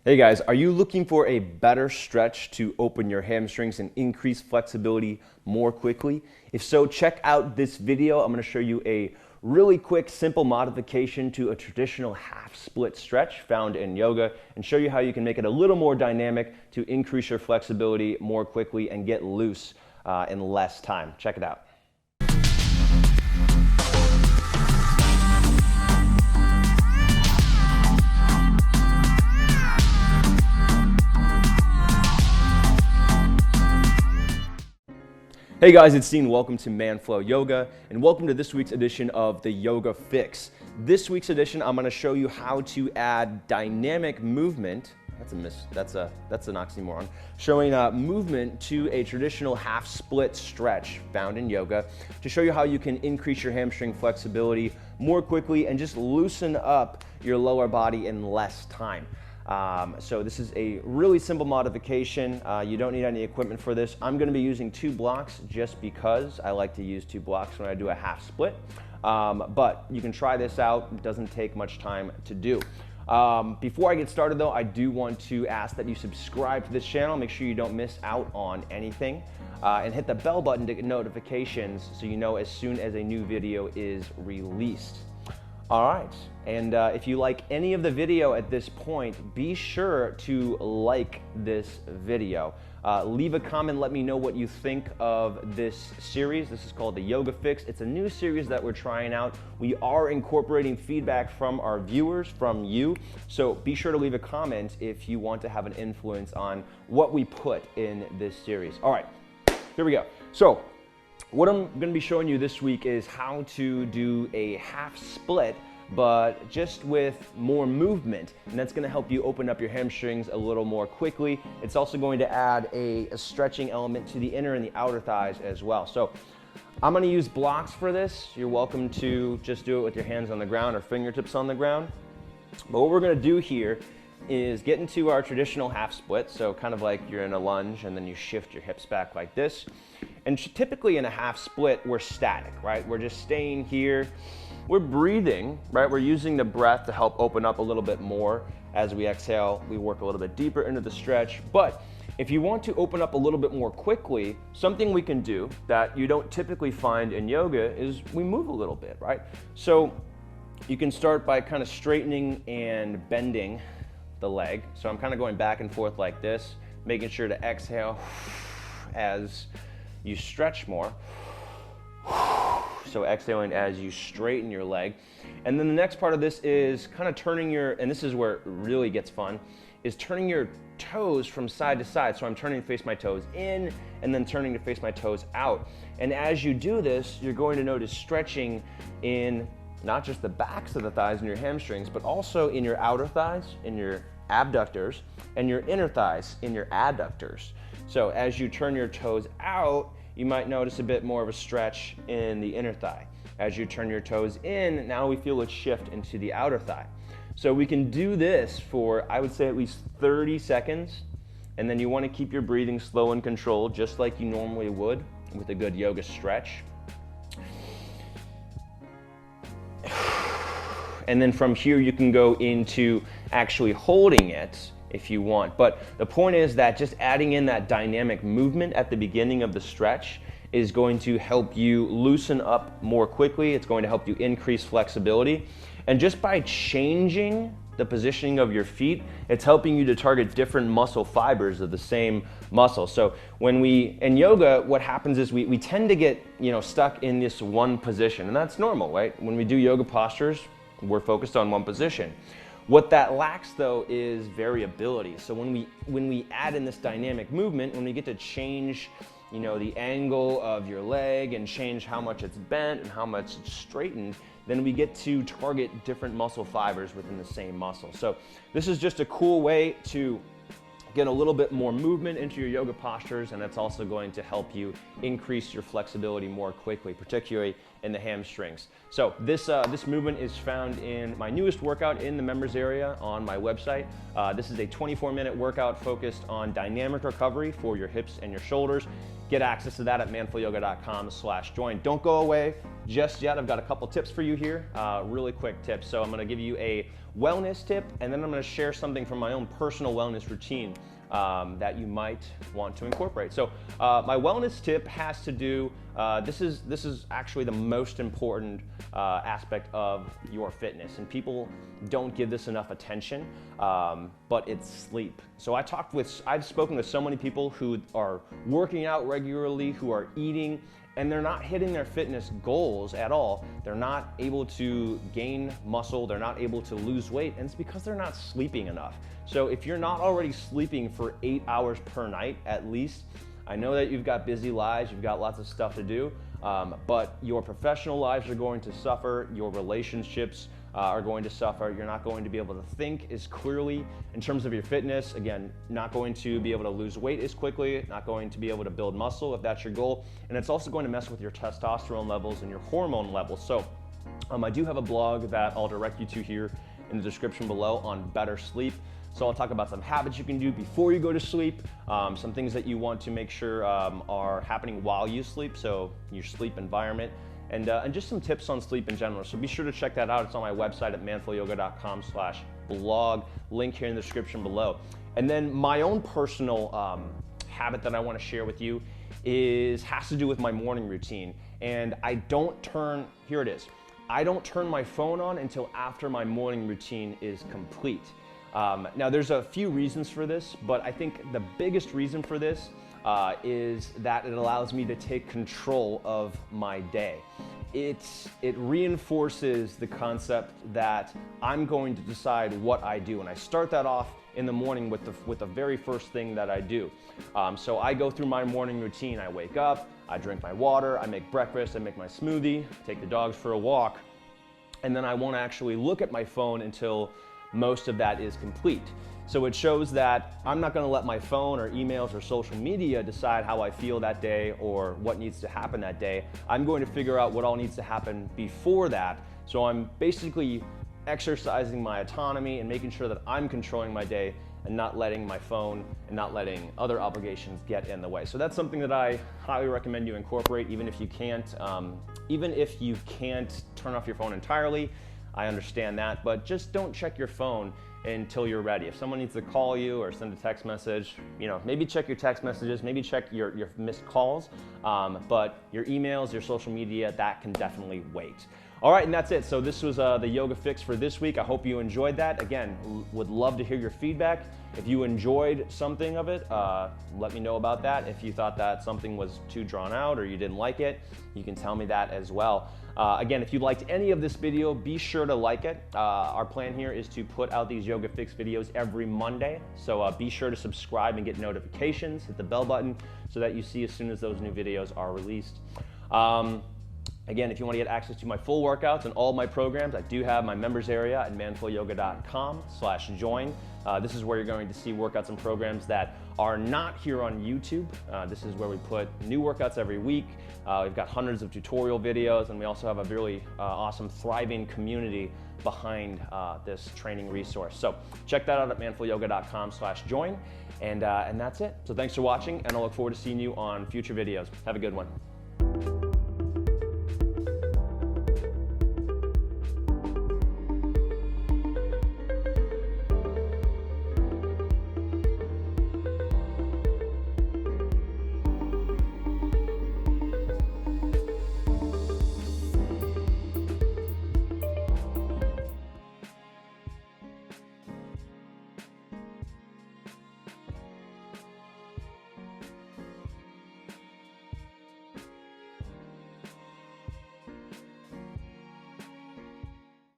Hey guys, are you looking for a better stretch to open your hamstrings and increase flexibility more quickly? If so, check out this video. I'm going to show you a really quick, simple modification to a traditional half split stretch found in yoga and show you how you can make it a little more dynamic to increase your flexibility more quickly and get loose in less time. Check it out. Hey guys, it's Dean. Welcome to ManFlow Yoga, and welcome to this week's edition of the Yoga Fix. This week's edition, I'm going to show you how to add dynamic movement. That's an oxymoron. Showing movement to a traditional half split stretch found in yoga to show you how you can increase your hamstring flexibility more quickly and just loosen up your lower body in less time. So this is a really simple modification. You don't need any equipment for this. I'm going to be using 2 blocks just because I like to use 2 blocks when I do a half split. But you can try this out. It doesn't take much time to do. Before I get started though, I do want to ask that you subscribe to this channel. Make sure you don't miss out on anything. And hit the bell button to get notifications so you know as soon as a new video is released. All right, and if you like any of the video at this point, be sure to like this video. Leave a comment, let me know what you think of this series. This is called the Yoga Fix. It's a new series that we're trying out. We are incorporating feedback from our viewers, from you, so be sure to leave a comment if you want to have an influence on what we put in this series. All right, here we go. So, what I'm going to be showing you this week is how to do a half split, but just with more movement, and that's going to help you open up your hamstrings a little more quickly. It's also going to add a stretching element to the inner and the outer thighs as well. So I'm going to use blocks for this. You're welcome to just do it with your hands on the ground or fingertips on the ground. But what we're going to do here is get into our traditional half split, so kind of like you're in a lunge and then you shift your hips back like this. And typically in a half split, we're static, right? We're just staying here. We're breathing, right? We're using the breath to help open up a little bit more. As we exhale, we work a little bit deeper into the stretch. But if you want to open up a little bit more quickly, something we can do that you don't typically find in yoga is we move a little bit, right? So you can start by kind of straightening and bending the leg. So I'm kind of going back and forth like this, making sure to exhale as you stretch more. So exhaling as you straighten your leg. And then the next part of this is kind of turning and this is where it really gets fun, is turning your toes from side to side. So I'm turning to face my toes in and then turning to face my toes out. And as you do this, you're going to notice stretching in not just the backs of the thighs and your hamstrings, but also in your outer thighs, in your abductors, and your inner thighs, in your adductors. So as you turn your toes out, you might notice a bit more of a stretch in the inner thigh. As you turn your toes in, now we feel it shift into the outer thigh. So we can do this for, I would say, at least 30 seconds, and then you want to keep your breathing slow and controlled, just like you normally would with a good yoga stretch. And then from here you can go into actually holding it if you want. But the point is that just adding in that dynamic movement at the beginning of the stretch is going to help you loosen up more quickly. It's going to help you increase flexibility. And just by changing the positioning of your feet, it's helping you to target different muscle fibers of the same muscle. So when in yoga, what happens is we tend to get stuck in this one position, and that's normal, right? When we do yoga postures, we're focused on one position. What that lacks though is variability. So when we add in this dynamic movement, when we get to change the angle of your leg and change how much it's bent and how much it's straightened, then we get to target different muscle fibers within the same muscle. So this is just a cool way to get a little bit more movement into your yoga postures, and that's also going to help you increase your flexibility more quickly, particularly and the hamstrings. So this movement is found in my newest workout in the members area on my website. This is a 24-minute workout focused on dynamic recovery for your hips and your shoulders. Get access to that at manfulyoga.com/join. Don't go away just yet. I've got a couple tips for you here, really quick tips. So I'm gonna give you a wellness tip, and then I'm gonna share something from my own personal wellness routine that you might want to incorporate. So my wellness tip has to do, this is actually the most important aspect of your fitness, and people don't give this enough attention, but it's sleep. So I've spoken with so many people who are working out regularly, who are eating, and they're not hitting their fitness goals at all. They're not able to gain muscle, they're not able to lose weight, and it's because they're not sleeping enough. So if you're not already sleeping for 8 hours per night at least, I know that you've got busy lives, you've got lots of stuff to do, but your professional lives are going to suffer, your relationships are going to suffer, you're not going to be able to think as clearly in terms of your fitness, again, not going to be able to lose weight as quickly, not going to be able to build muscle if that's your goal, and it's also going to mess with your testosterone levels and your hormone levels. So I do have a blog that I'll direct you to here in the description below on better sleep. So I'll talk about some habits you can do before you go to sleep, some things that you want to make sure are happening while you sleep, so your sleep environment, and just some tips on sleep in general. So be sure to check that out. It's on my website at manfulyoga.com/blog, link here in the description below. And then my own personal habit that I want to share with you has to do with my morning routine. And I don't turn my phone on until after my morning routine is complete. Now there's a few reasons for this, but I think the biggest reason for this is that it allows me to take control of my day. It reinforces the concept that I'm going to decide what I do, and I start that off in the morning with the very first thing that I do. So I go through my morning routine. I wake up, I drink my water, I make breakfast, I make my smoothie, take the dogs for a walk, and then I won't actually look at my phone until most of that is complete. So it shows that I'm not gonna let my phone or emails or social media decide how I feel that day or what needs to happen that day. I'm going to figure out what all needs to happen before that. So I'm basically exercising my autonomy and making sure that I'm controlling my day and not letting my phone and not letting other obligations get in the way. So that's something that I highly recommend you incorporate, even if you can't turn off your phone entirely. I understand that, but just don't check your phone until you're ready. If someone needs to call you or send a text message, maybe check your text messages, maybe check your missed calls, but your emails, your social media, that can definitely wait. All right, and that's it. So this was the yoga fix for this week. I hope you enjoyed that. Again, would love to hear your feedback. If you enjoyed something of it, let me know about that. If you thought that something was too drawn out or you didn't like it, you can tell me that as well. Again, if you liked any of this video, be sure to like it. Our plan here is to put out these yoga fix videos every Monday. So be sure to subscribe and get notifications, hit the bell button so that you see as soon as those new videos are released. Again, if you want to get access to my full workouts and all my programs, I do have my members area at manfulyoga.com/join. This is where you're going to see workouts and programs that are not here on YouTube. This is where we put new workouts every week. We've got hundreds of tutorial videos, and we also have a really awesome, thriving community behind this training resource. So check that out at manfulyoga.com/join, and that's it. So thanks for watching, and I look forward to seeing you on future videos. Have a good one.